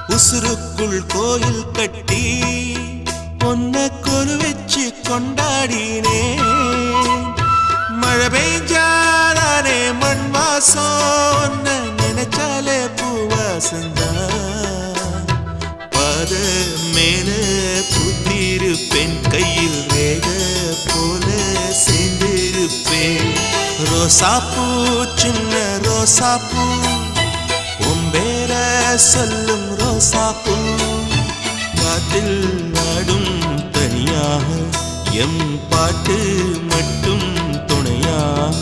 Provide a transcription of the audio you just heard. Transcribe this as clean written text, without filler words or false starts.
உசுருக்குள் கோயில் கட்டி பொன்ன கொலு வச்சு கொண்டாடினே மழை பெய்ஞ்சாதானே மண் வாசம் நினைச்சாலே பூவாசந்தா பாத மேல புத்திருப்பேன் கையில் ரேக போல சேர்ந்திருப்பேன் ரோசாப்பூ சின்ன ரோசாப்பூ உம்பேர சொல்லும் ரோசாப்பூ காட்டில் நாடும் தனியாக எம் பாட்டு மட்டும் துணையாக